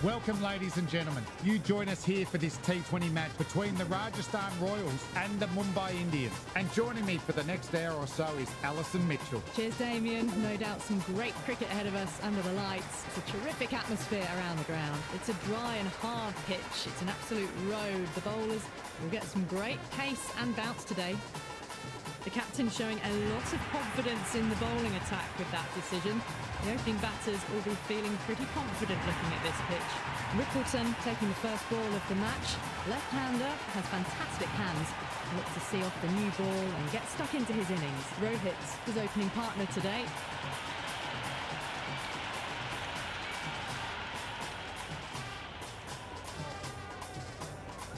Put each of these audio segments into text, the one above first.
Welcome, ladies and gentlemen. You join us here for this T20 match between the Rajasthan Royals and the Mumbai Indians. And joining me for the next hour or so is Alison Mitchell. Cheers, Damien. No doubt some great cricket ahead of us under the lights. It's a terrific atmosphere around the ground. It's a dry and hard pitch. It's an absolute road. The bowlers will get some great pace and bounce today. The captain showing a lot of confidence in the bowling attack with that decision. The opening batters will be feeling pretty confident looking at this pitch. Rickleton taking the first ball of the match. Left-hander has fantastic hands. Looks to see off the new ball and get stuck into his innings. Rohit's his opening partner today.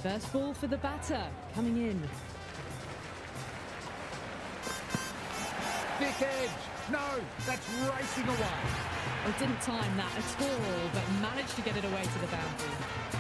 First ball for the batter, coming in. Thick edge. No, that's racing away. Oh, didn't time that at all, but managed to get it away to the boundary.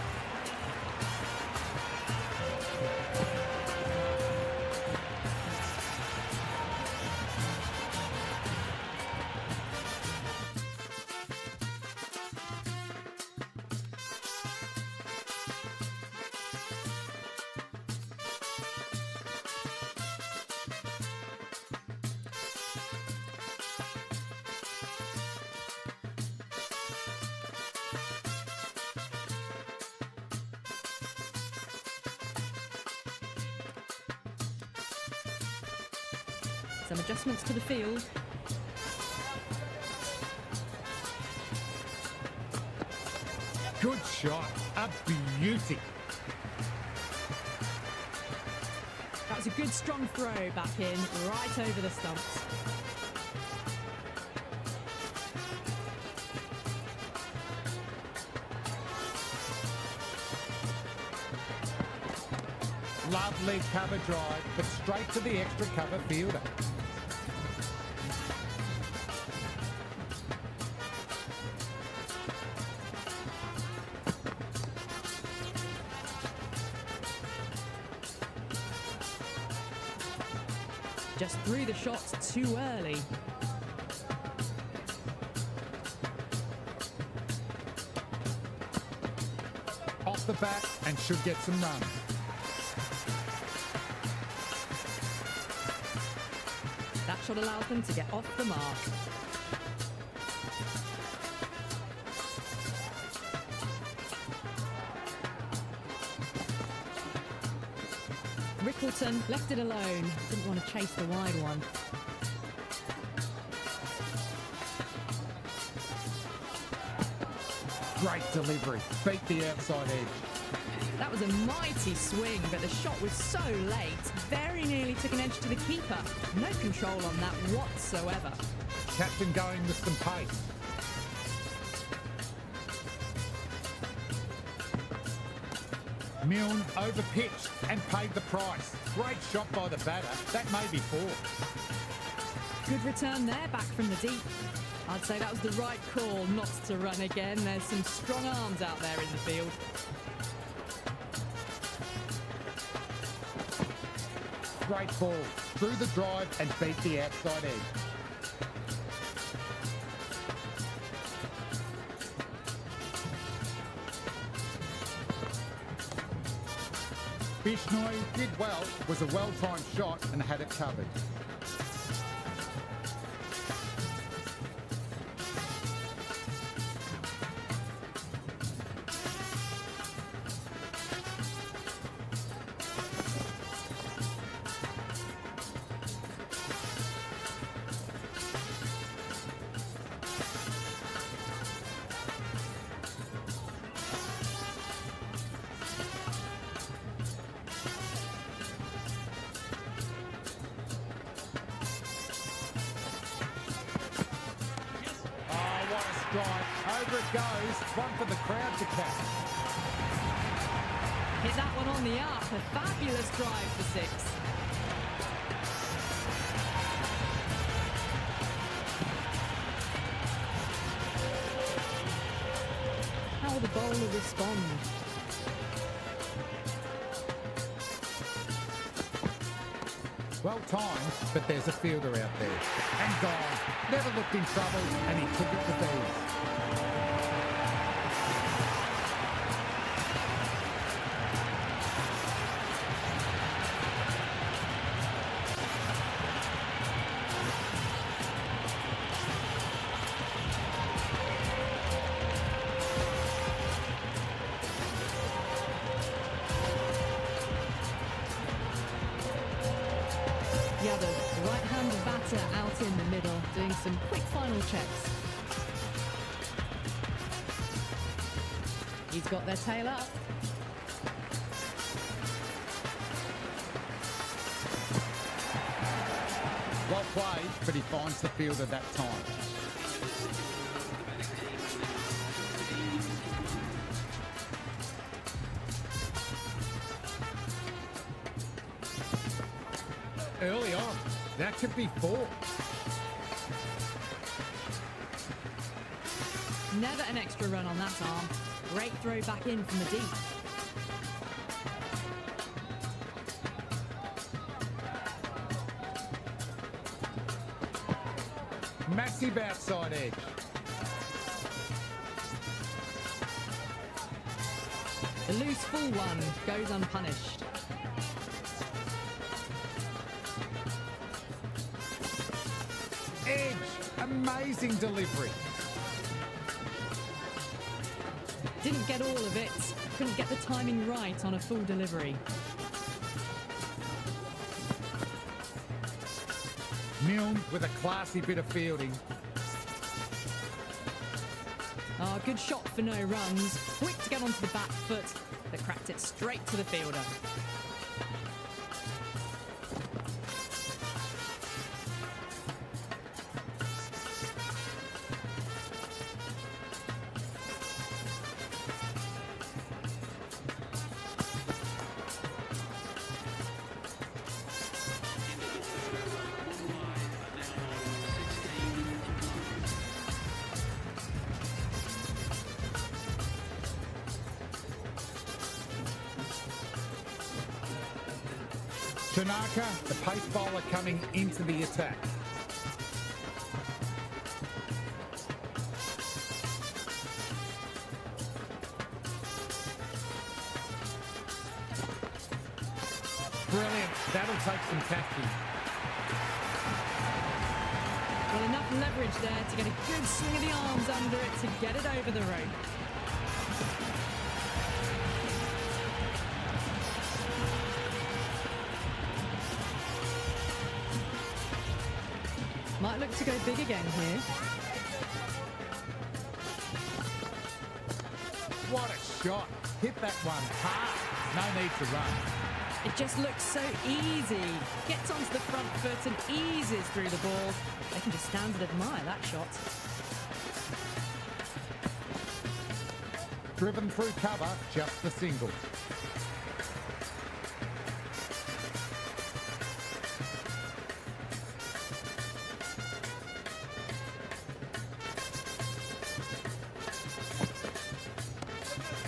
Some adjustments to the field. Good shot. A beauty. That was a good strong throw back in, right over the stumps. Lovely cover drive, but straight to the extra cover fielder. Just threw the shots too early. Off the bat and should get some runs. That shot allows them to get off the mark. Rickleton left it alone. Didn't want to chase the wide one. Great delivery. Beat the outside edge. That was a mighty swing, but the shot was so late. Very nearly took an edge to the keeper. No control on that whatsoever. Captain going with some pace. Milne over-pitched and paid the price. Great shot by the batter. That may be four. Good return there, back from the deep. I'd say that was the right call not to run again. There's some strong arms out there in the field. Great ball. Through the drive and beat the outside edge. Bishnoi did well, was a well-timed shot and had it covered. Over it goes. One for the crowd to catch. Hit that one on the up. A fabulous drive for six. How will the bowler respond? Well timed, but there's a fielder out there. And gone. Never looked in trouble, and he took it to these. Yadav, right-hand batter out in the middle, doing some quick final checks. He's got their tail up. Well played, but he finds the fielder that time. Early on, that could be four. Never an extra run on that arm. Great throw back in from the deep. Massive outside edge. The loose full one goes unpunished. Edge. Amazing delivery. Didn't get all of it. Couldn't get the timing right on a full delivery. Milne with a classy bit of fielding. Oh, good shot for no runs. Quick to get onto the back foot, but cracked it straight to the fielder. Tanaka, the pace bowler, coming into the attack. Brilliant. That'll take some catching. Well, enough leverage there to get a good swing of the arms under it to get it over the rope. Might look to go big again here. What a shot. Hit that one hard. No need to run. It just looks so easy. Gets onto the front foot and eases through the ball. They can just stand and admire that shot. Driven through cover, just the single.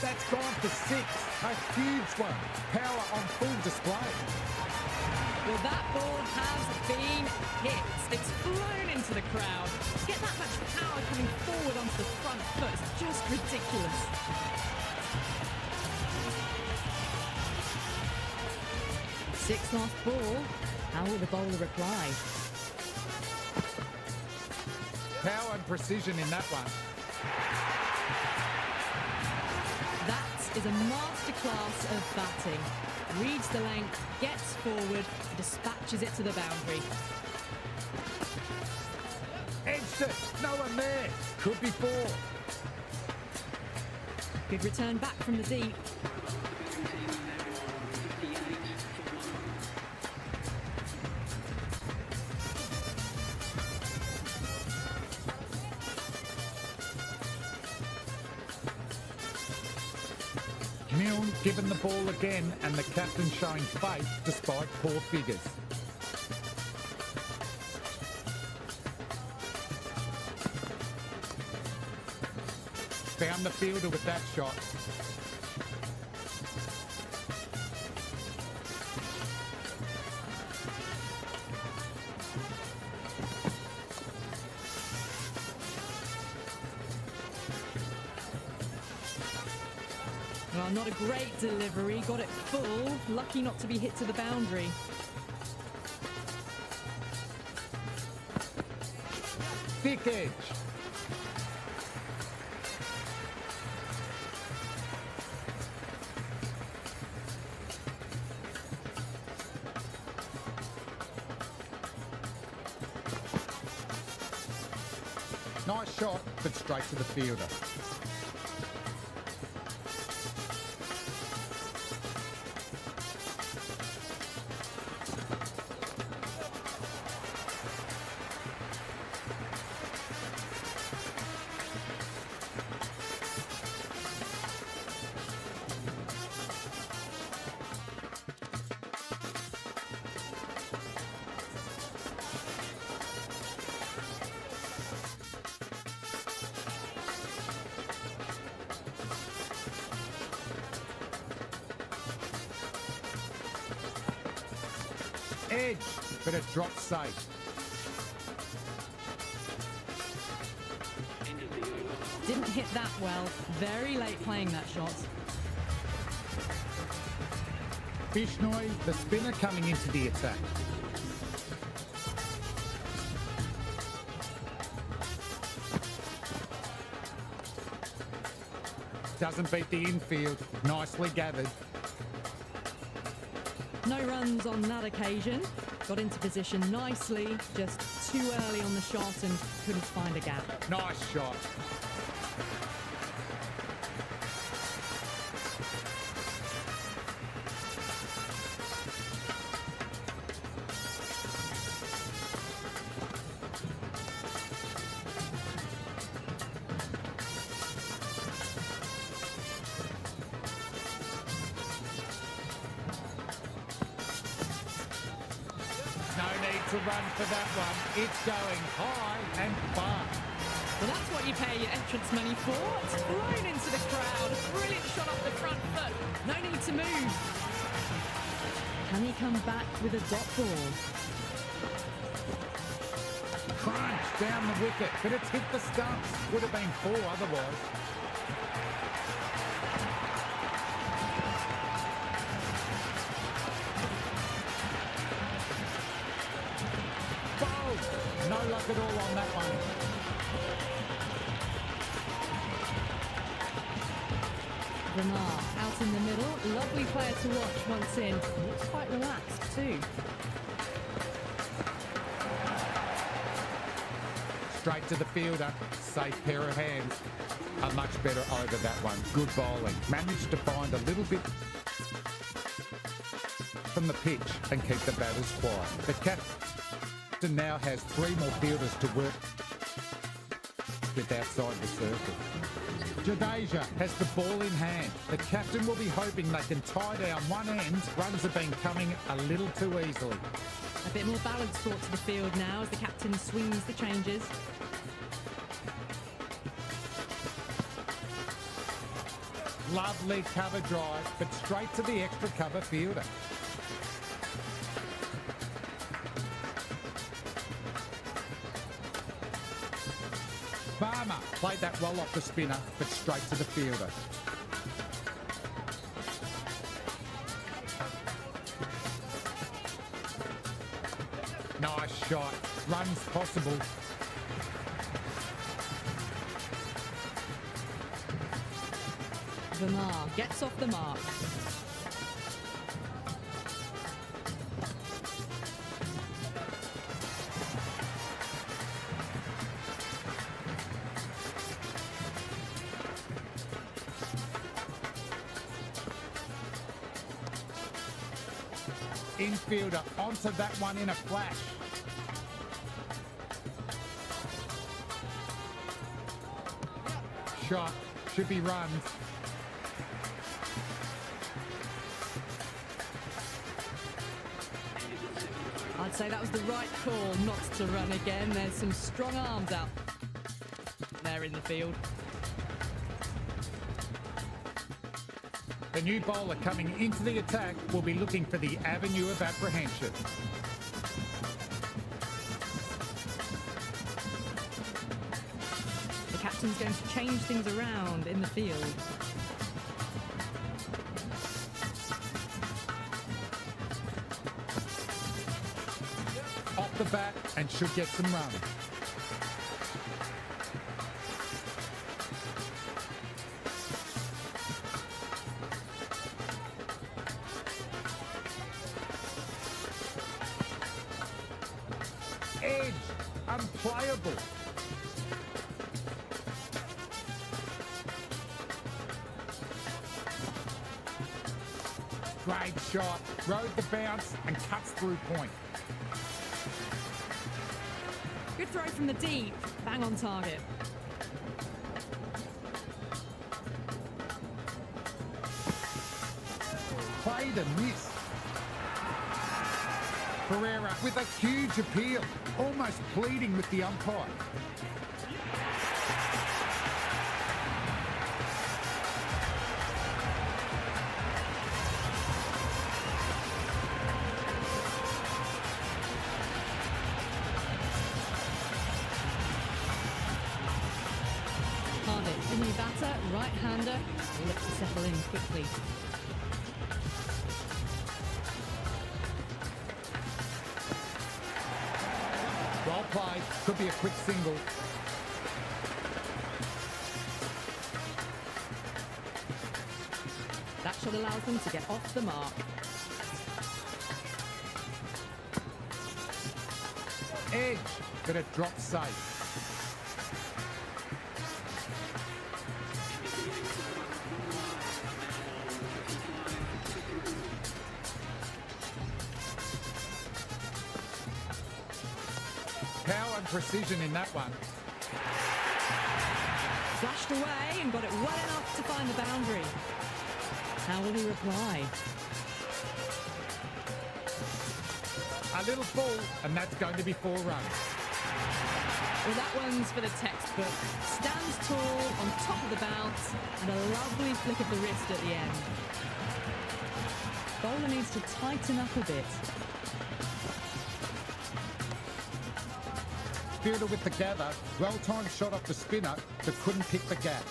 That's gone for 6. A huge one. Power on full display. Well, that ball has been hit. It's flown into the crowd. To get that much power coming forward onto the front foot is just ridiculous. Sixth last ball. How will the bowler reply? Power and precision in that one. That is a masterclass of batting. Reads the length, gets forward, dispatches it to the boundary. Edged it. No one there. Could be 4. Good return back from the deep. Milne given the ball again and the captain showing faith despite poor figures. Found the fielder with that shot. Well, not a great delivery. Got it full. Lucky not to be hit to the boundary. Thick edge. Nice shot, but straight to the fielder. Edge, but it dropped safe. Didn't hit that well. Very late playing that shot. Bishnoi, the spinner, coming into the attack. Doesn't beat the infield. Nicely gathered. No runs on that occasion. Got into position nicely, just too early on the shot and couldn't find a gap. Nice shot. to run for that one. It's going high and far. Well, that's what you pay your entrance money for. It's thrown into the crowd. A brilliant shot off the front foot. No need to move. Can he come back with a dot ball? Crunch down the wicket, but it's hit the stumps. Would have been 4 otherwise. Bowled. No luck at all on that one. Verma out in the middle. Lovely player to watch once in. Looks quite relaxed too. Straight to the fielder. Safe pair of hands. A much better over that one. Good bowling. Managed to find a little bit from the pitch and keep the batters quiet. The captain now has 3 more fielders to work with outside the circle. Jadeja has the ball in hand. The captain will be hoping they can tie down one end. Runs have been coming a little too easily. A bit more balance brought to the field now as the captain swings the changes. Lovely cover drive, but straight to the extra cover fielder. Barmer played that well off the spinner, but straight to the fielder. Nice shot. Runs possible. Verma gets off the mark. Infielder onto that one in a flash. Shot. Should be runs. I'd say that was the right call not to run again. There's some strong arms out there in the field. The new bowler coming into the attack will be looking for the avenue of apprehension. The captain's going to change things around in the field. Off the bat and should get some run. Edge, unplayable. Great shot, rode the bounce and cuts through point. Good throw from the deep, bang on target. Played a miss. Pereira with a huge appeal, almost pleading with the umpire. Harnett, the new batter, right-hander, will look to settle in quickly. Well played, could be a quick single. That shot allows them to get off the mark. Edge, but it drops safe. Power and precision in that one. Flashed away and got it well enough to find the boundary. How will he reply? A little full, and that's going to be 4 runs. Well, that one's for the textbook. Stands tall on top of the bounce and a lovely flick of the wrist at the end. Bowler needs to tighten up a bit. Fielder with the gather, well-timed shot off the spinner, but couldn't pick the gap.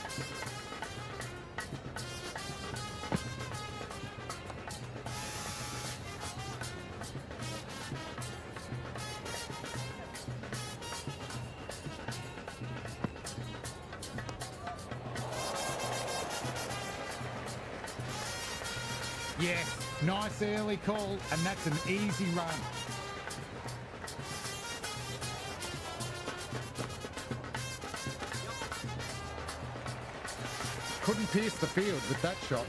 Yes, nice early call, and that's an easy run. Couldn't pierce the field with that shot.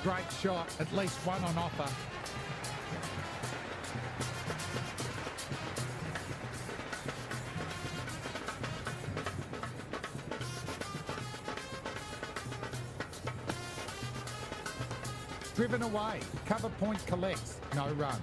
Great shot, at least one on offer. Driven away, cover point collects, no run.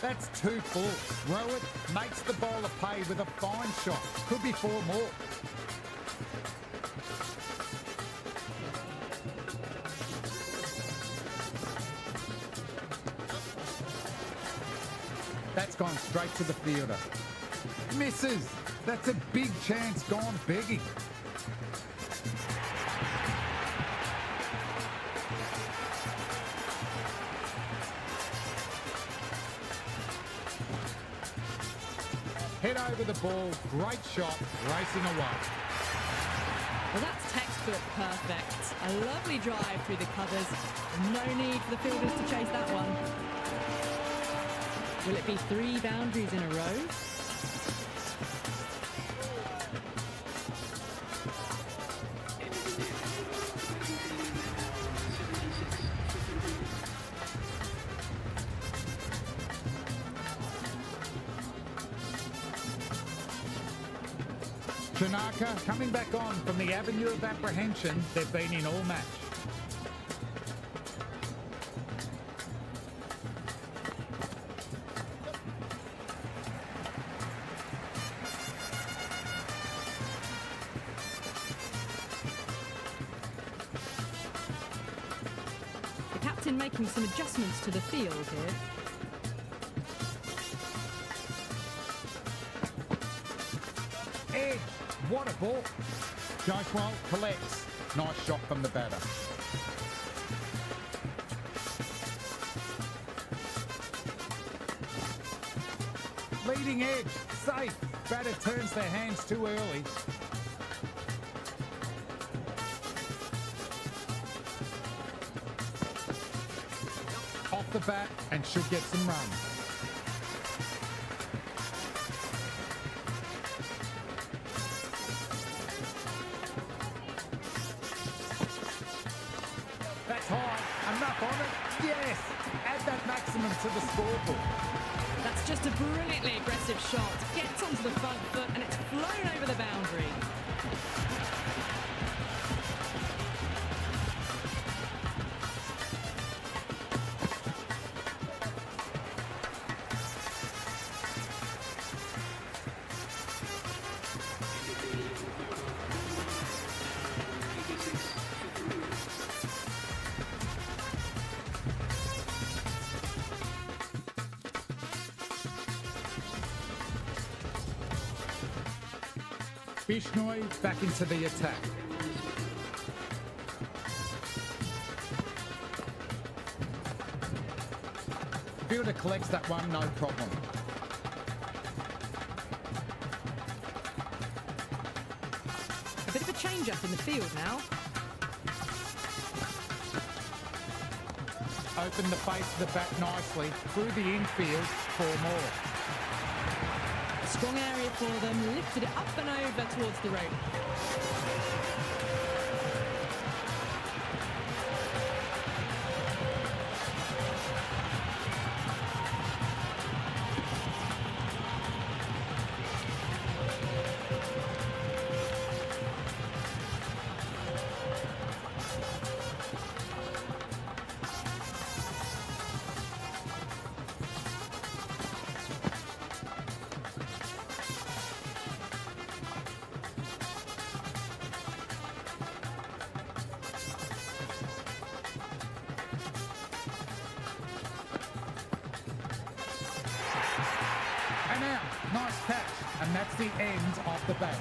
That's 2 full. Rowett makes the bowler pay with a fine shot. Could be 4 more. That's gone straight to the fielder. Misses. That's a big chance gone begging. Head over the ball, great shot, racing away. Well, that's textbook perfect. A lovely drive through the covers. No need for the fielders to chase that one. Will it be 3 boundaries in a row? Tanaka coming back on from the avenue of apprehension they've been in all match. The captain making some adjustments to the field here. Edge, what a ball. Jaiswal collects. Nice shot from the batter. Leading edge, safe. Batter turns their hands too early. Off the bat and should get some runs. That's high. Enough on it. Yes. Add that maximum to the scoreboard. That's just a brilliantly aggressive shot. Gets onto the front foot and it's flown over the boundary. Bishnoi back into the attack. Fielder collects that one, no problem. A bit of a change-up in the field now. Open the face of the bat nicely through the infield. 4 more. A strong area for them, lifted it up and over towards the rope. And out. Nice catch. And that's the end of the battle.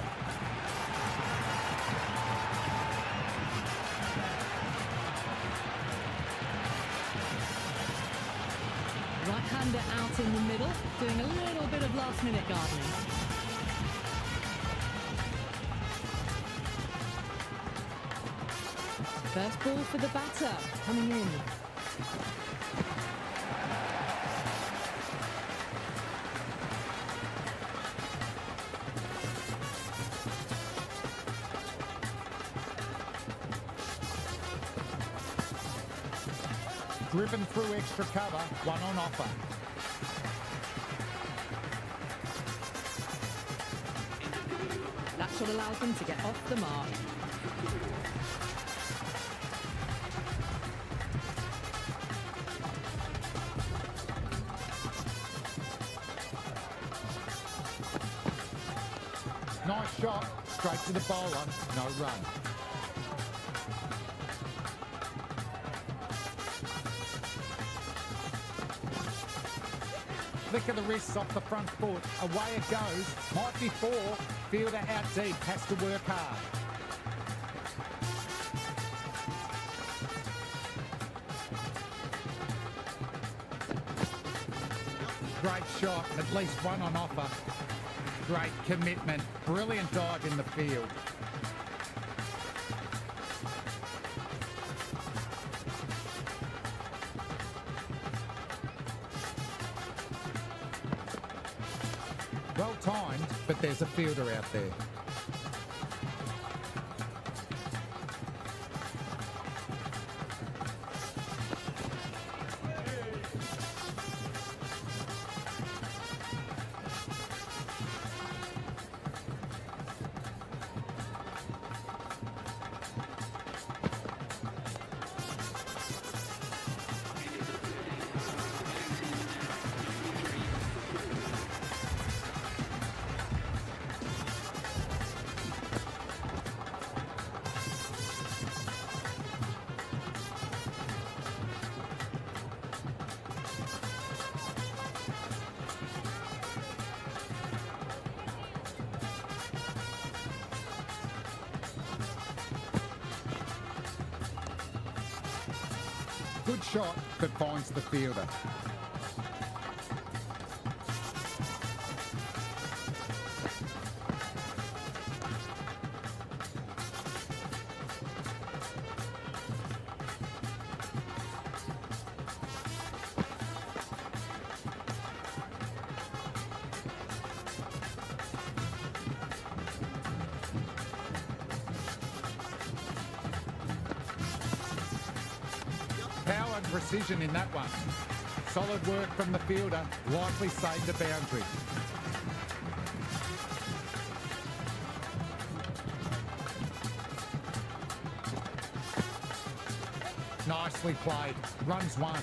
Right-hander out in the middle, doing a little bit of last-minute gardening. First ball for the batter, coming in. Driven through extra cover, 1 on offer. That's what allows them to get off the mark. Nice shot, straight to the bowler, no run. Flick of the wrists off the front foot, away it goes, might be 4, fielder out deep, has to work hard. Great shot, at least 1 on offer. Great commitment, brilliant dive in the field. Well timed, but there's a fielder out there. Good shot, but finds the fielder. Power and precision in that one. Solid work from the fielder, likely saved the boundary. Nicely played, runs 1.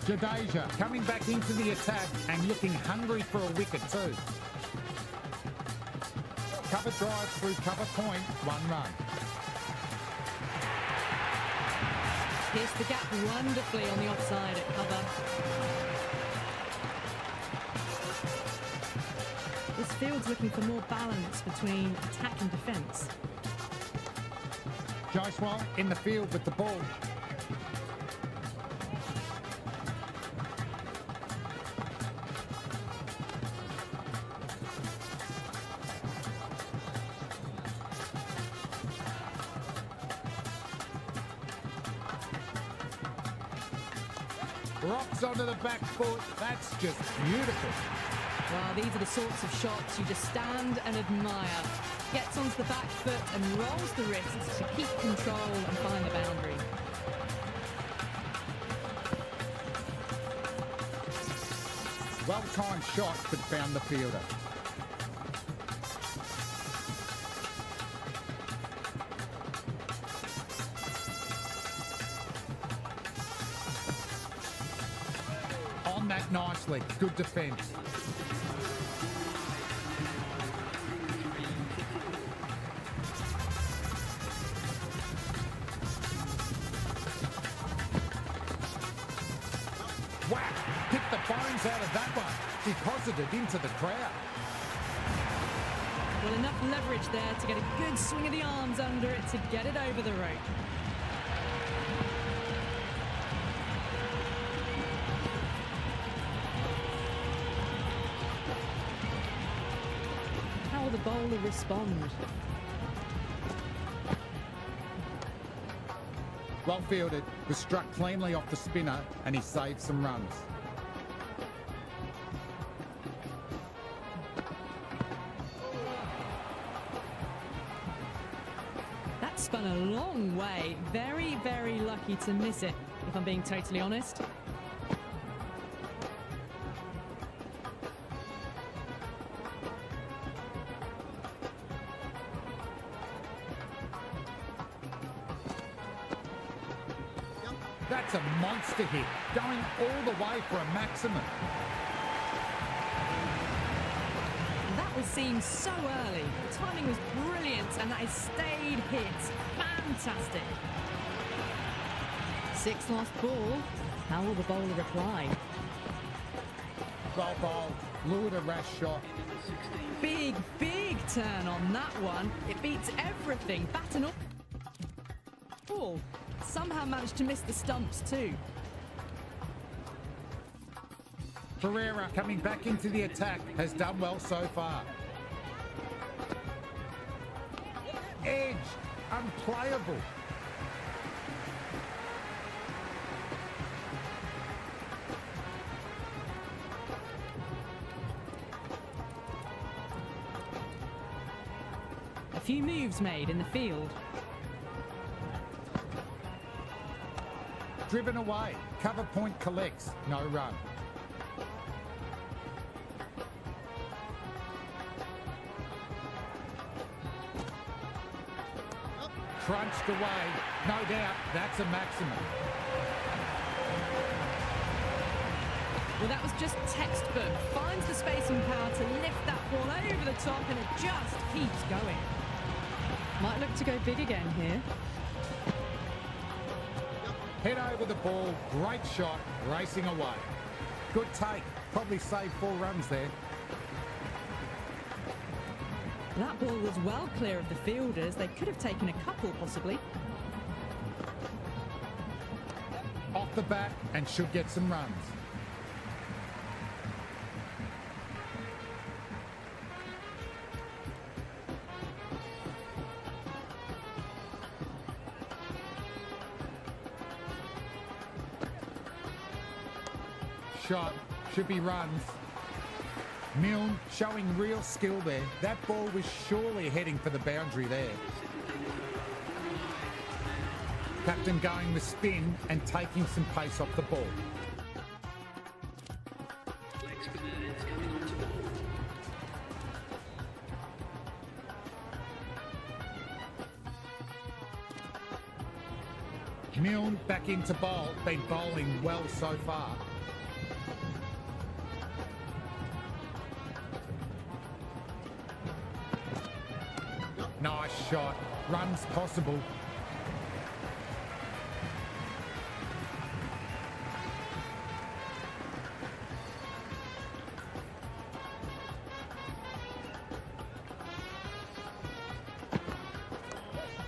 Jadeja coming back into the attack and looking hungry for a wicket too. Cover drive through cover point, 1 run. Pierced the gap wonderfully on the offside at cover. This field's looking for more balance between attack and defence. Jaiswal in the field with the ball. Rocks onto the back foot. That's just beautiful. Well, these are the sorts of shots you just stand and admire. Gets onto the back foot and rolls the wrists to keep control and find the boundary. Well-timed shot, but found the fielder. On that nicely. Good defence. Whack! Hit the bones out of that one. Deposited into the crowd. Well, enough leverage there to get a good swing of the arms under it to get it over the rope. How will the bowler respond? Well fielded, was struck cleanly off the spinner and he saved some runs. That spun a long way. Very, very lucky to miss it, if I'm being totally honest. That's a monster hit, going all the way for a maximum. That was seen so early. The timing was brilliant, and that has stayed hit. Fantastic. Sixth last ball. How will the bowler reply? Well bowled, lured a rash shot. Big, big turn on that one. It beats everything. Batten up. Ball. Somehow managed to miss the stumps too. Pereira coming back into the attack has done well so far. Edge, unplayable. A few moves made in the field. Driven away, cover point collects, no run. Crunched away, no doubt, that's a maximum. Well, that was just textbook. Finds the space and power to lift that ball over the top, and it just keeps going. Might look to go big again here. Head over the ball, great shot, racing away. Good take, probably saved 4 runs there. That ball was well clear of the fielders. They could have taken a couple, possibly. Off the bat and should get some runs. Shot, should be runs. Milne showing real skill there. That ball was surely heading for the boundary there. Captain going with spin and taking some pace off the ball. Milne back into bowl, been bowling well so far. Nice shot, runs possible.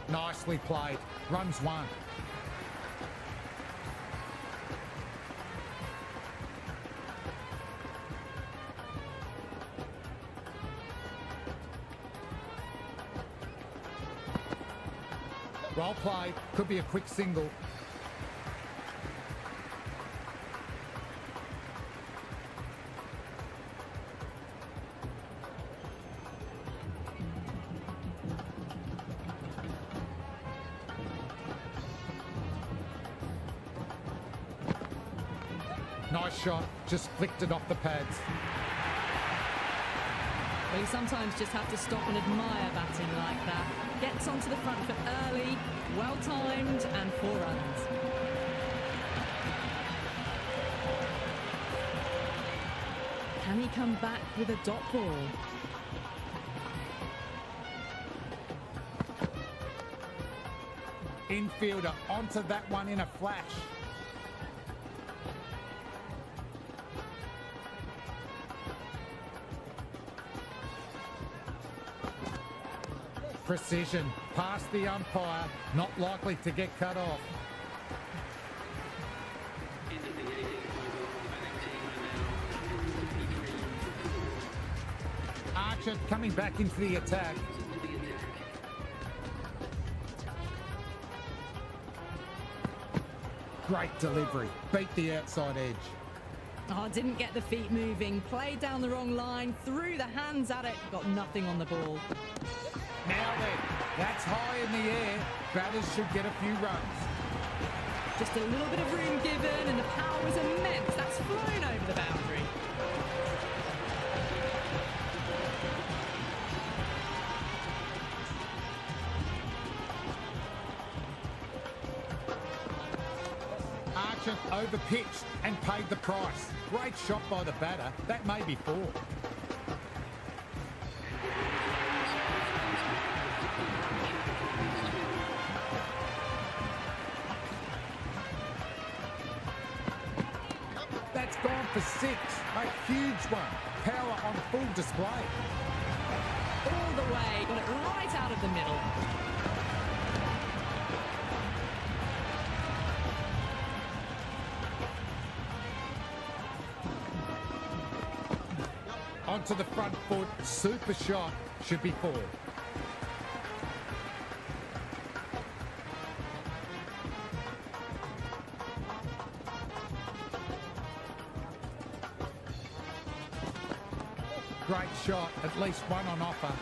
Nicely played, runs 1. Well played, could be a quick single. Nice shot, just flicked it off the pads. Well, you sometimes just have to stop and admire batting like that. Gets onto the front foot early, well-timed, and 4 runs. Can he come back with a dot ball? Infielder onto that one in a flash. Precision, past the umpire, not likely to get cut off. Archer coming back into the attack. Great delivery, beat the outside edge. Oh, didn't get the feet moving, played down the wrong line, threw the hands at it, got nothing on the ball. Now then, that's high in the air. Batters should get a few runs. Just a little bit of room given and the power was immense. That's flown over the boundary. Archer overpitched and paid the price. Great shot by the batter. That may be 4. That's gone for 6. A huge one. Power on full display. All the way, got it right out of the middle. Onto the front foot, super shot, should be 4. Great shot, at least 1 on offer.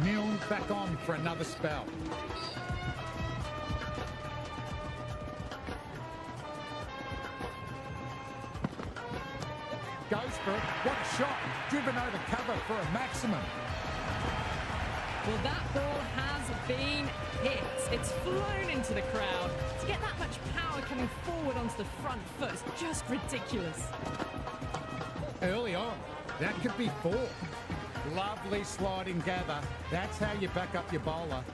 Milne back on for another spell. Goes for it. What a shot. Driven over cover for a maximum. Well, that ball has been hit. It's flown into the crowd. To get that much power coming forward onto the front foot is just ridiculous. Early on, that could be 4. Lovely sliding gather. That's how you back up your bowler.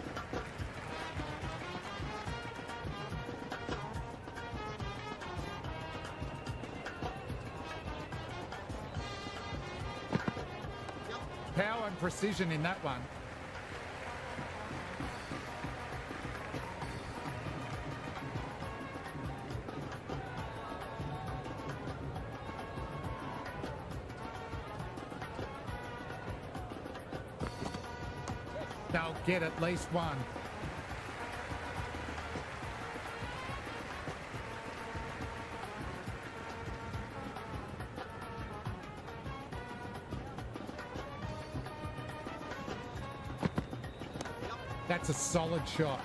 Power and precision in that one. They'll get at least 1. That's a solid shot.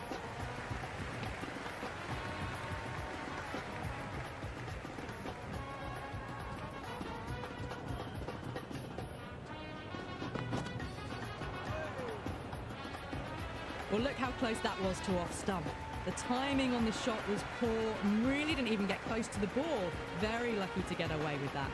Well, look how close that was to off stump. The timing on the shot was poor, really didn't even get close to the ball. Very lucky to get away with that.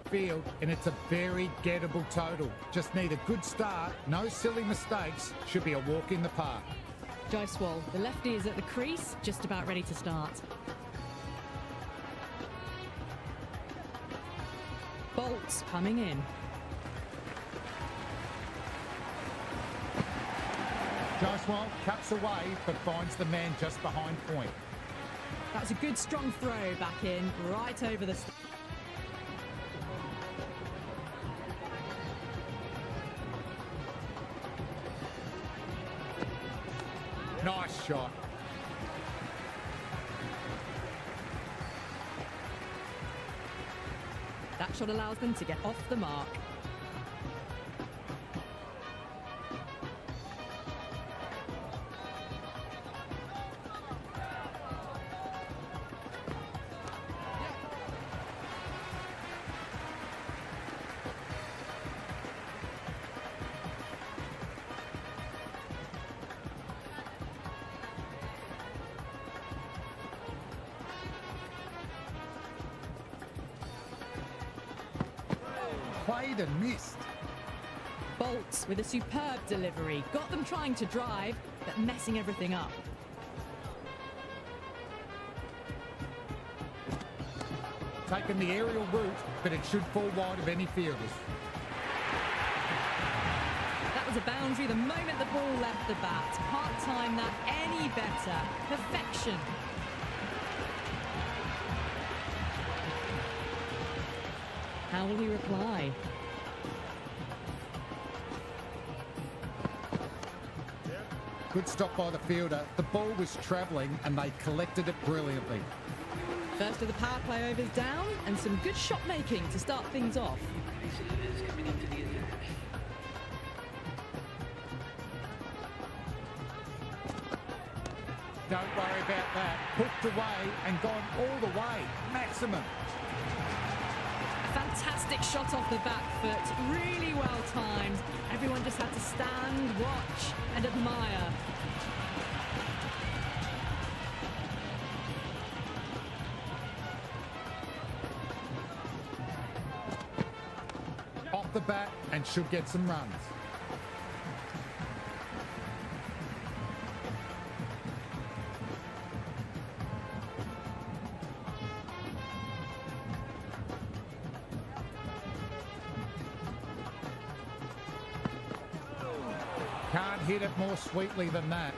Field, and it's a very gettable total. Just need a good start, no silly mistakes, should be a walk in the park. Jaiswal, the lefty is at the crease, just about ready to start. bolts coming in. Joshua cuts away but finds the man just behind point. That's a good strong throw back in, right over the... Nice shot. That shot allows them to get off the mark. Played and missed. Bolts with a superb delivery. Got them trying to drive, but messing everything up. Taking the aerial route, but it should fall wide of any fielders. That was a boundary the moment the ball left the bat. Can't time that any better. Perfection. How will he reply? Good stop by the fielder. The ball was travelling and they collected it brilliantly. First of the power play overs down, and some good shot making to start things off. Don't worry about that. Hooked away and gone all the way. Maximum. Fantastic shot off the back foot, really well timed. Everyone just had to stand, watch and admire. Off the bat and should get some runs. Can't hit it more sweetly than that.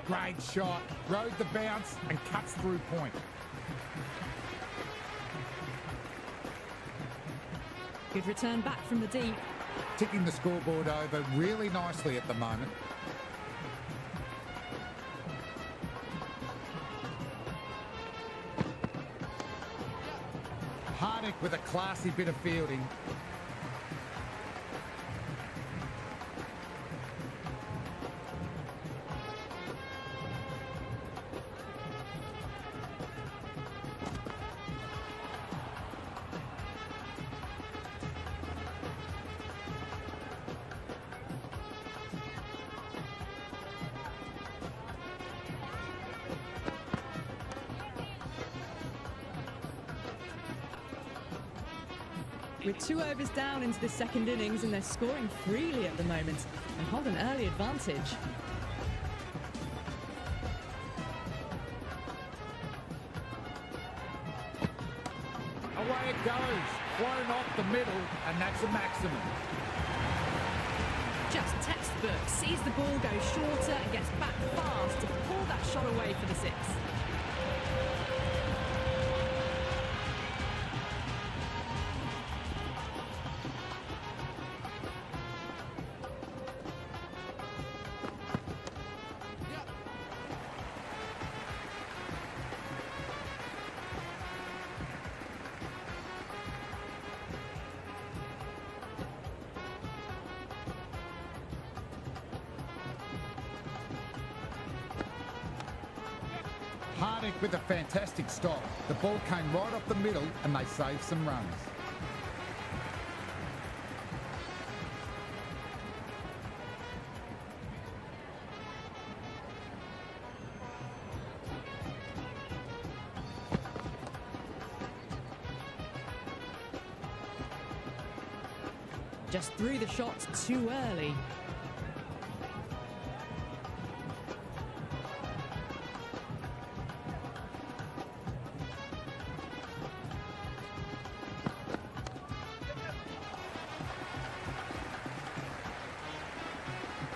Great shot. Rode the bounce and cuts through point. Good return back from the deep. Ticking the scoreboard over really nicely at the moment. Hardick with a classy bit of fielding. We're 2 overs down into the second innings and they're scoring freely at the moment and hold an early advantage. Away it goes. Flown off the middle, and that's a maximum. Just textbook. Sees the ball go shorter and gets back fast to pull that shot away for the 6. Hardick with a fantastic stop. The ball came right off the middle and they saved some runs. Just threw the shots too early.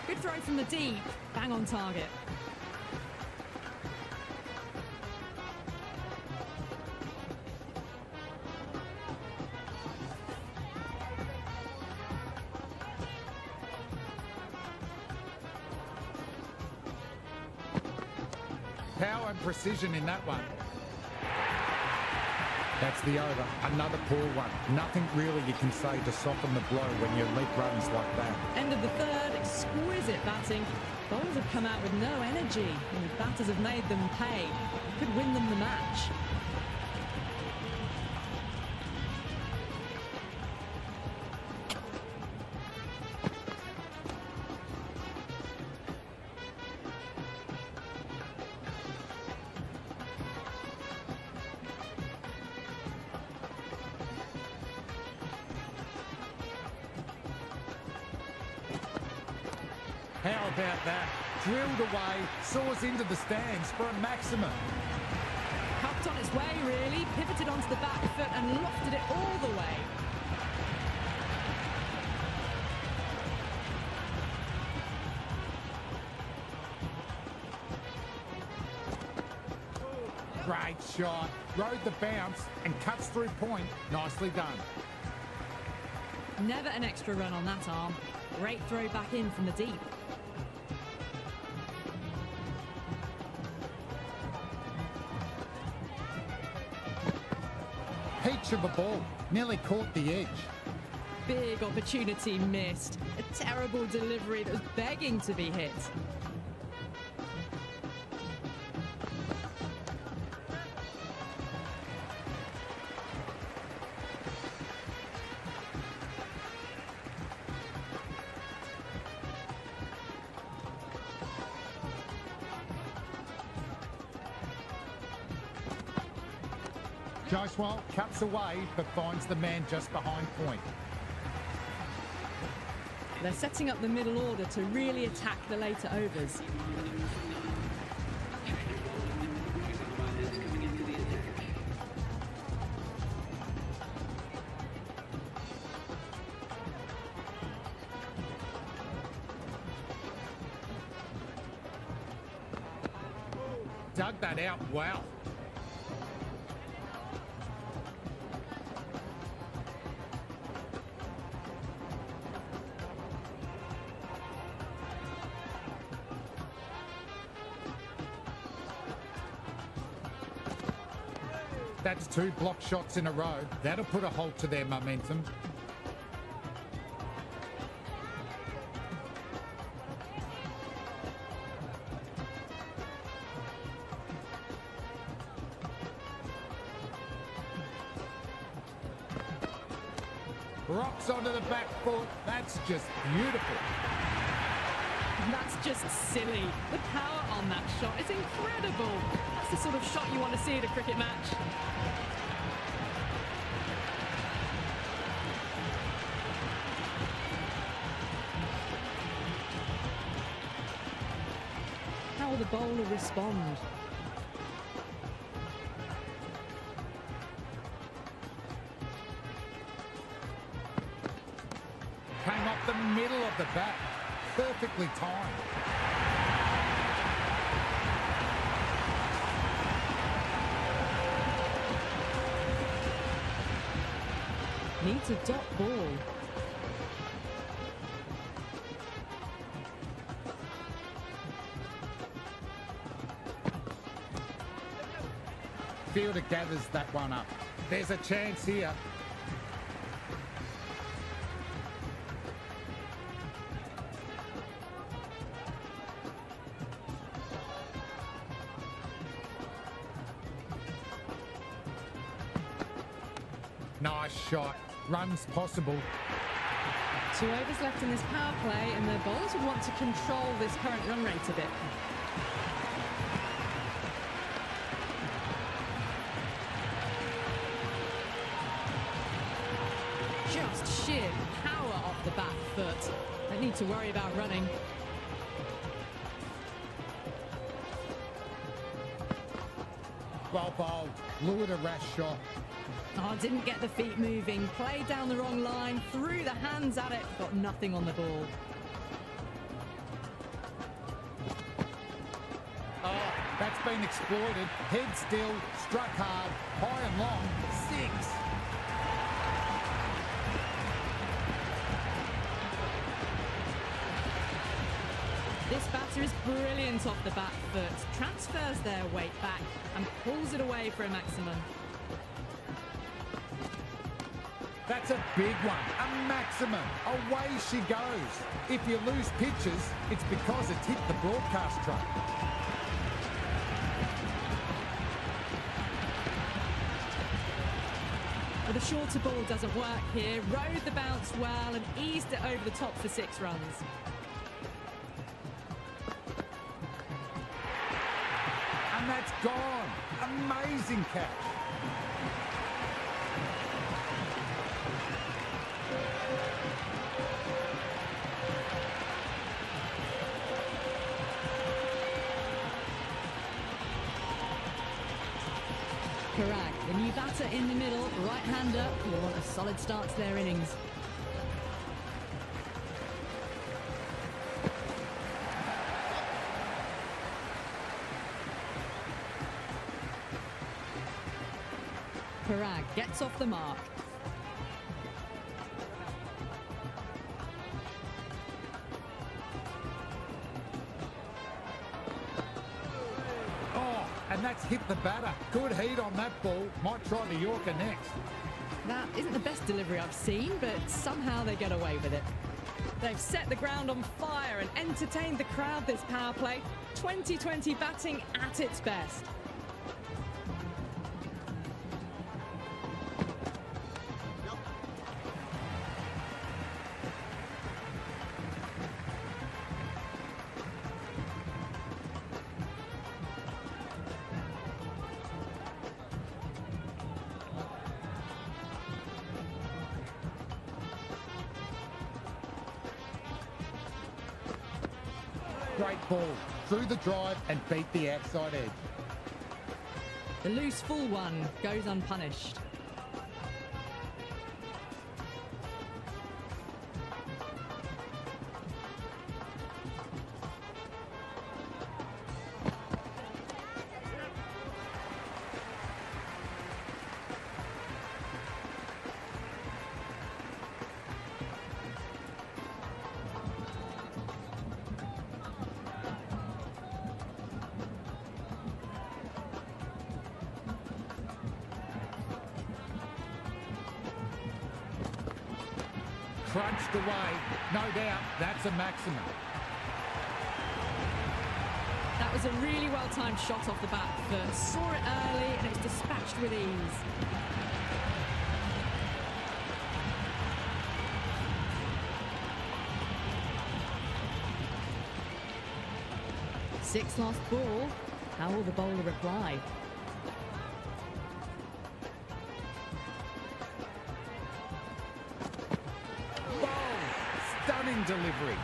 Good throw from the deep. Bang on target. Power and precision in that one. That's the over. Another poor one. Nothing really you can say to soften the blow when you leak runs like that. End of the third, exquisite batting. Bowlers have come out with no energy, and the batters have made them pay. Could win them the match. How about that? Drilled away, soars into the stands for a maximum. Cupped on its way, really. Pivoted onto the back foot and lofted it all the way. Great shot. Rode the bounce and cuts through point. Nicely done. Never an extra run on that arm. Great throw back in from the deep. Peach of a ball. Nearly caught the edge. Big opportunity missed. A terrible delivery that was begging to be hit. Jaiswal cuts away but finds the man just behind point. They're setting up the middle order to really attack the later overs. Dug that out well. That's 2 block shots in a row. That'll put a halt to their momentum. Rocks onto the back foot. That's just beautiful. That's just silly. The power on that shot is incredible. That's the sort of shot you want to see at a cricket match. How will the bowler respond? Came up the middle of the bat. Perfectly timed. Needs a dot ball. Fielder gathers that one up. There's a chance here. Nice shot. Runs possible. 2 overs left in this power play, and the bowlers would want to control this current run rate a bit. Just sheer power off the foot. Don't need to worry about running. Well bowled, lured a rash shot. Oh, didn't get the feet moving. Played down the wrong line, threw the hands at it, got nothing on the ball. Oh, that's been exploited. Head still, struck hard, high and long, 6. This batter is brilliant off the back foot, transfers their weight back and pulls it away for a maximum. That's a big one, a maximum. Away she goes. If you lose pitches, it's because it's hit the broadcast truck. But the shorter ball doesn't work here. Rode the bounce well and eased it over the top for 6 runs. And that's gone. Amazing catch. Parag, the new batter in the middle, right-hander, will want a solid start to their innings. Parag gets off the mark. And that's hit the batter. Good heat on that ball. Might try the Yorker next. That isn't the best delivery I've seen, but somehow they get away with it. They've set the ground on fire and entertained the crowd this power play. 2020 batting at its best. Great ball. Through the drive and beat the outside edge. The loose full one goes unpunished. Crunched away. No doubt, that's a maximum. That was a really well-timed shot off the back foot. Saw it early and it's dispatched with ease. Sixth last ball. How will the bowler reply? Stunning delivery.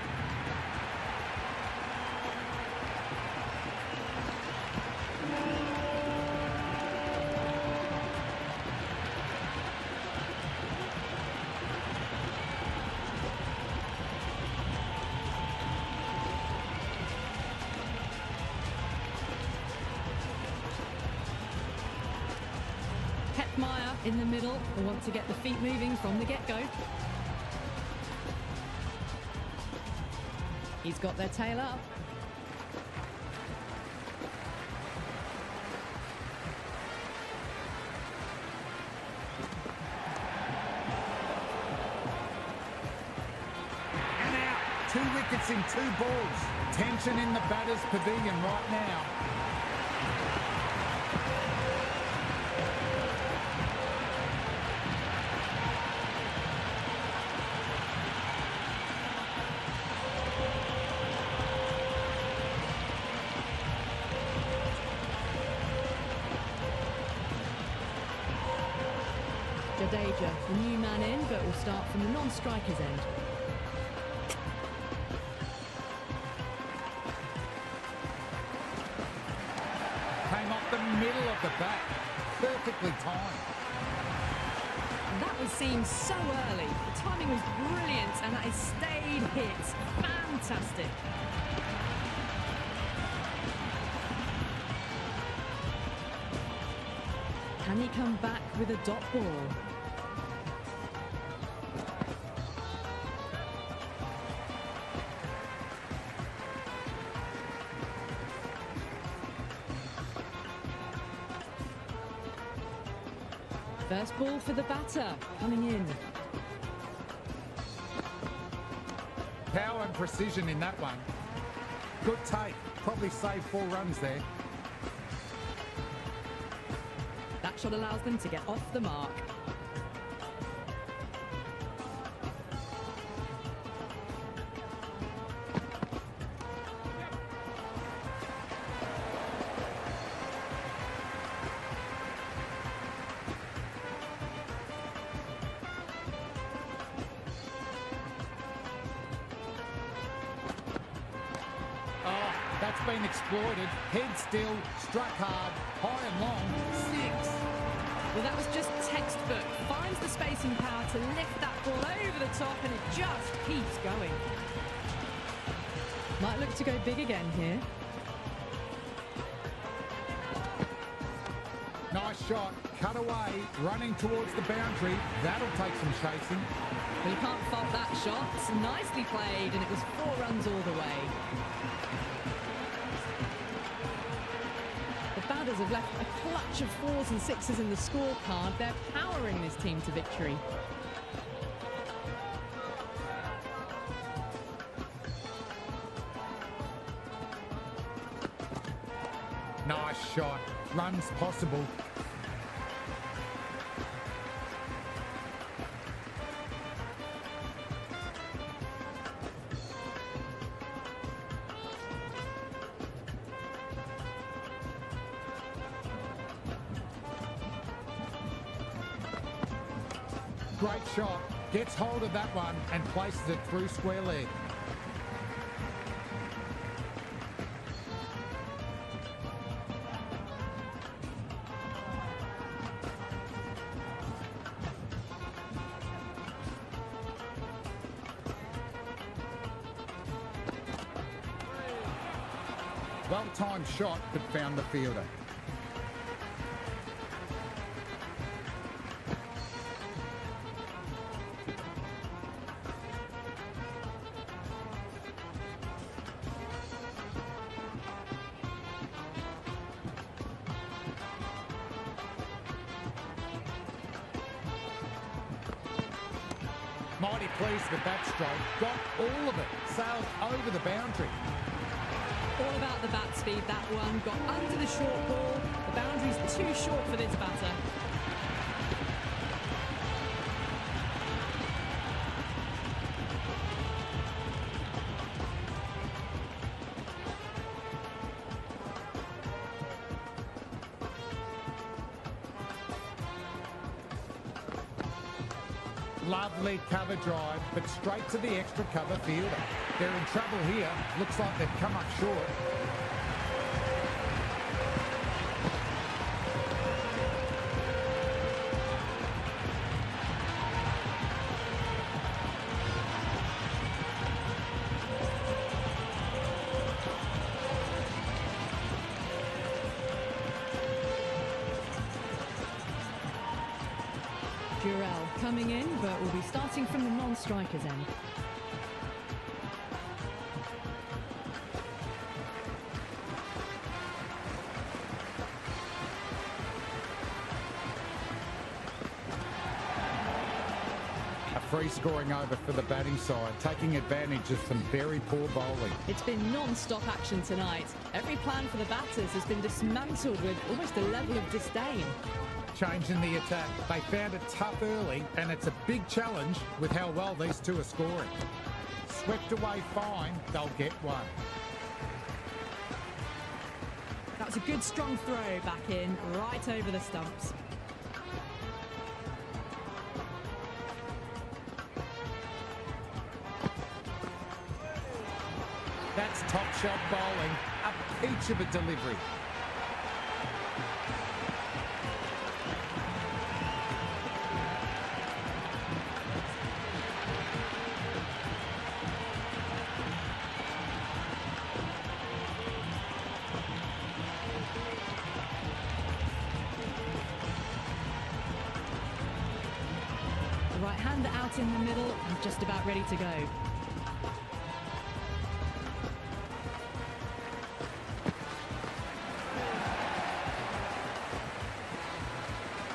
Hetmeyer in the middle will want to get the feet moving from the get-go. He's got their tail up. And out. 2 wickets in 2 balls. Tension in the batter's pavilion right now. Jadeja, the new man in, but will start from the non-striker's end. came off the middle of the bat. Perfectly timed. That was seen so early. The timing was brilliant, and that is stayed hits. Fantastic. Can he come back with a dot ball? First ball for the batter, coming in. Power and precision in that one. Good take. Probably saved 4 runs there. That shot allows them to get off the mark. That's been exploited. Head still, struck hard, high and long, 6. Well, that was just textbook. Finds the space and power to lift that ball over the top, and it just keeps going. Might look to go big again here. Nice shot, cut away, running towards the boundary. That'll take some chasing. Well, you can't fault that shot. It's nicely played, and it was 4 runs all the way. The batters have left a clutch of 4s and 6s in the scorecard. They're powering this team to victory. Nice shot, runs possible. Great shot, gets hold of that one and places it through square leg. Well-timed shot, but found the fielder. Mighty pleased with that stroke. Got all of it. Sailed over the boundary. All about the bat speed, that one. Got under the short ball. The boundary's too short for this batter. Lovely cover drive, but straight to the extra cover fielder. They're in trouble here. Looks like they've come up short. Durrell coming in, but will be starting from the non-strikers end. A free scoring over for the batting side, taking advantage of some very poor bowling. It's been non-stop action tonight. Every plan for the batters has been dismantled with almost a level of disdain. Changing the attack. They found it tough early, and it's a big challenge with how well these two are scoring. Swept away fine, they'll get one. That was a good strong throw back in, right over the stumps. That's top shot bowling, a peach of a delivery. right-hander out in the middle and just about ready to go.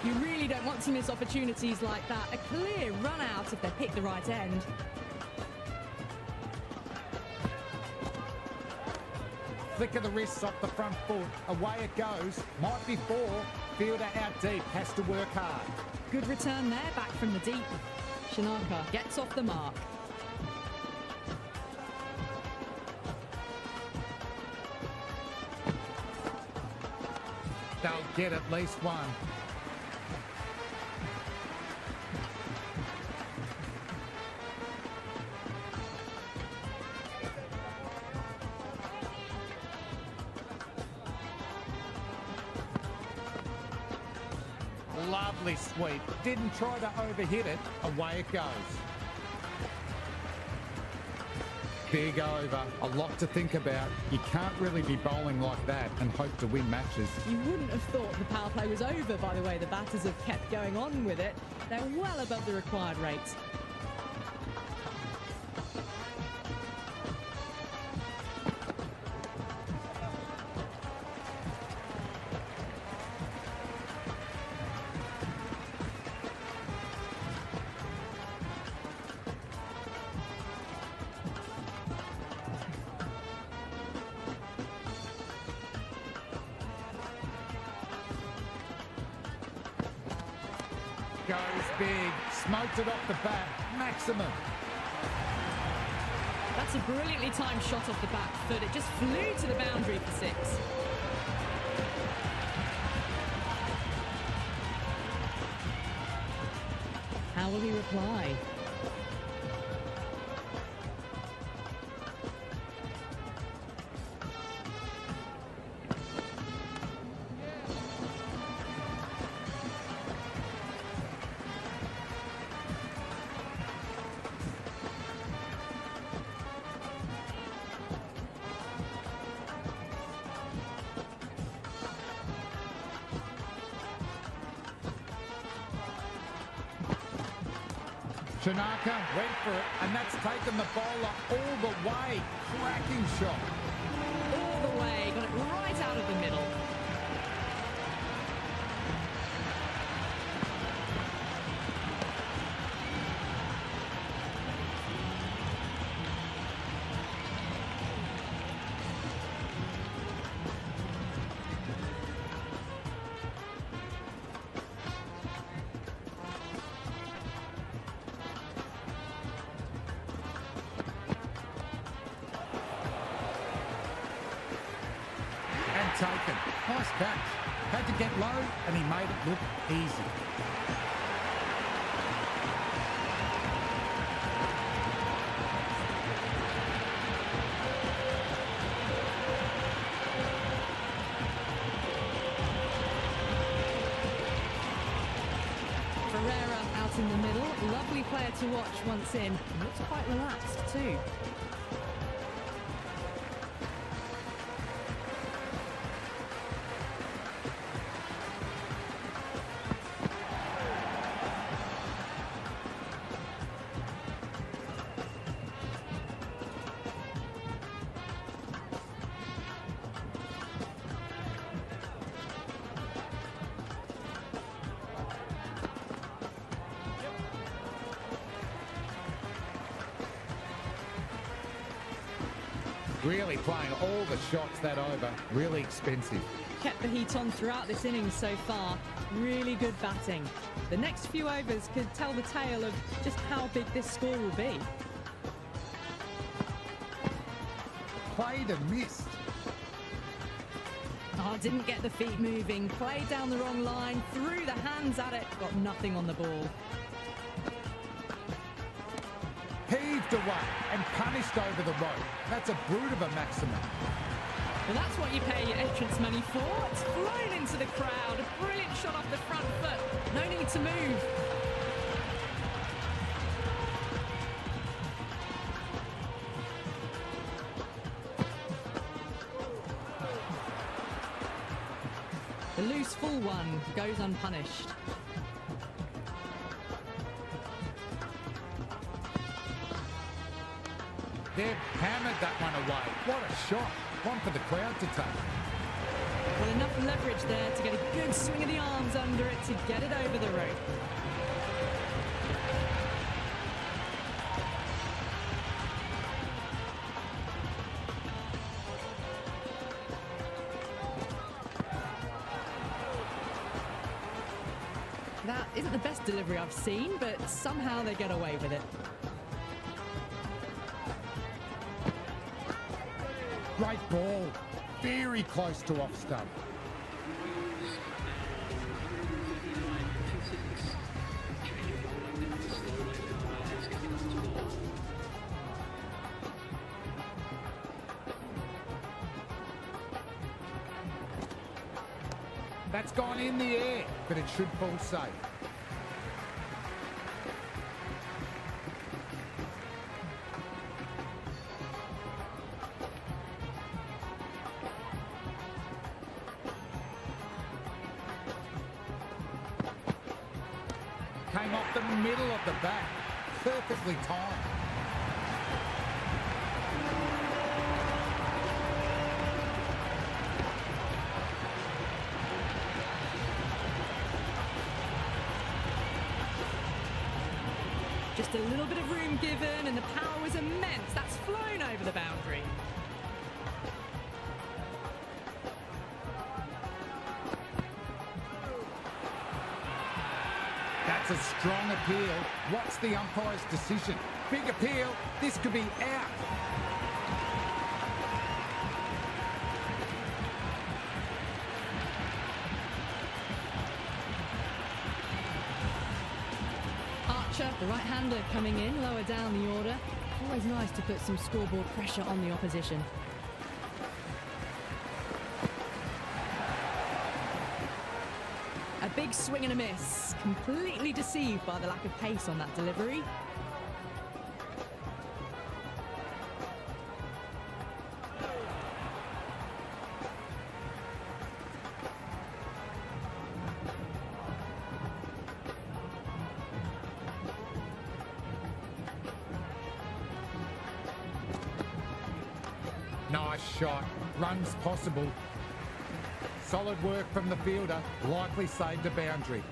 You really don't want to miss opportunities like that. A clear run out if they pick the right end. Flick of the wrists off the front foot. Away it goes. Might be four. Fielder out deep. Has to work hard. Good return there, back from the deep. Shanaka gets off the mark. They'll get at least one. Lovely sweep. Didn't try to overhit it. Away it goes. Big over. A lot to think about. You can't really be bowling like that and hope to win matches. You wouldn't have thought the power play was over by the way the batters have kept going on with it. They're well above the required rates. Goes big, smoked it off the bat, maximum. That's a brilliantly timed shot off the back foot. It just flew to the boundary for six. How will he reply? Shanaka went for it, and that's taken the bowler all the way. Cracking shot. All the way, got it right out of the middle. Taken. Nice catch. Had to get low, and he made it look easy. Ferreira out in the middle. Lovely player to watch once in. Looks quite relaxed too. Really playing all the shots that over. Really expensive. Kept the heat on throughout this innings so far. Really good batting. The next few overs could tell the tale of just how big this score will be. Played and missed. Oh, didn't get the feet moving. Played down the wrong line. Threw the hands at it. Got nothing on the ball. Heaved away and punished over the rope. That's a brute of a maximum. Well, that's what you pay your entrance money for. It's flown into the crowd. A brilliant shot off the front foot. No need to move. The loose full one goes unpunished. They've hammered that one away. What a shot. One for the crowd to take. Well, enough leverage there to get a good swing of the arms under it to get it over the rope. That isn't the best delivery I've seen, but somehow they get away with it. Great ball. Very close to off stump. That's gone in the air, but it should fall safe. Came off the middle of the bat. Perfectly timed. Just a little bit of room given, and the power was immense. That's flown over the boundary. That's a strong appeal. What's the umpire's decision? Big appeal. This could be out. Archer, the right-hander, coming in lower down the order. Always nice to put some scoreboard pressure on the opposition. A big swing and a miss. Completely deceived by the lack of pace on that delivery. Nice shot. Runs possible. Solid work from the fielder. Likely saved a boundary.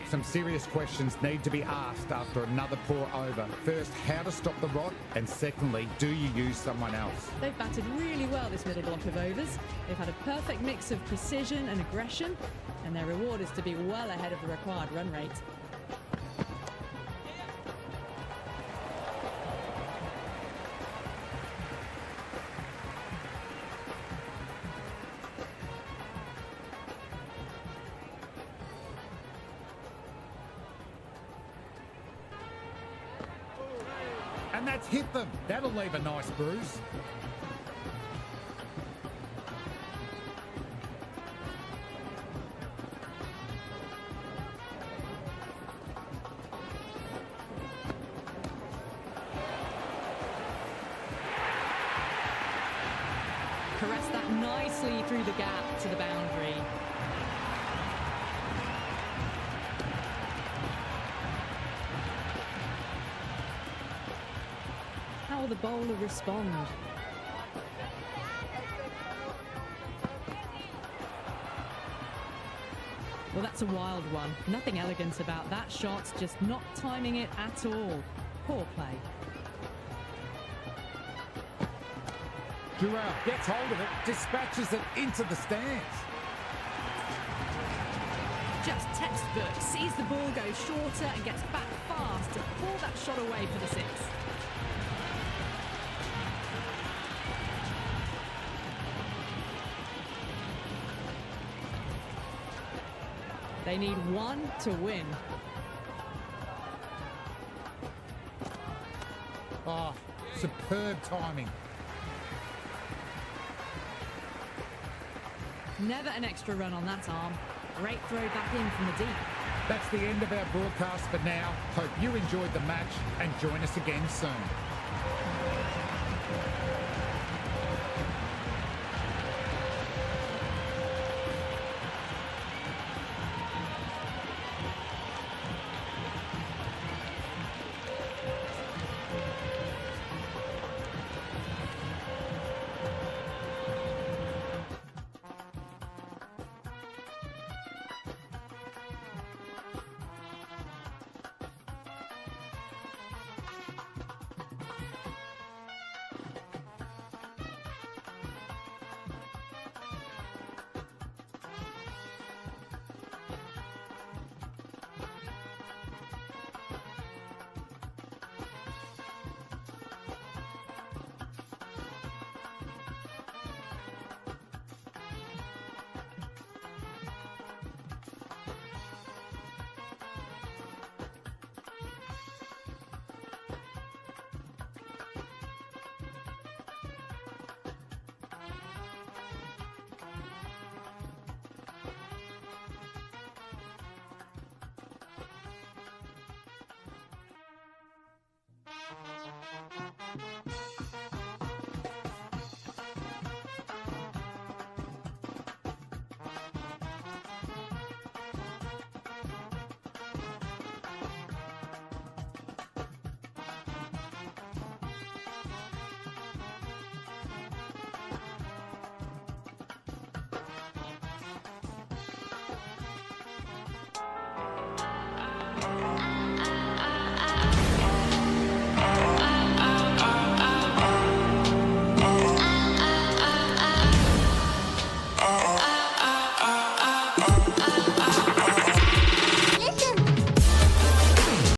Some serious questions need to be asked after another poor over. First, how to stop the rot, and secondly, do you use someone else? They've batted really well this middle block of overs. They've had a perfect mix of precision and aggression, and their reward is to be well ahead of the required run rate. And that's hit them. That'll leave a nice bruise. Caressed that nicely through the gap to the boundary. How will the bowler respond? Well, that's a wild one. Nothing elegant about that shot, just not timing it at all. Poor play. Durrell gets hold of it, dispatches it into the stands. Just textbook, sees the ball go shorter and gets back fast to pull that shot away for the six. They need one to win. Oh, superb timing. Never an extra run on that arm. Great throw back in from the deep. That's the end of our broadcast for now. Hope you enjoyed the match and join us again soon.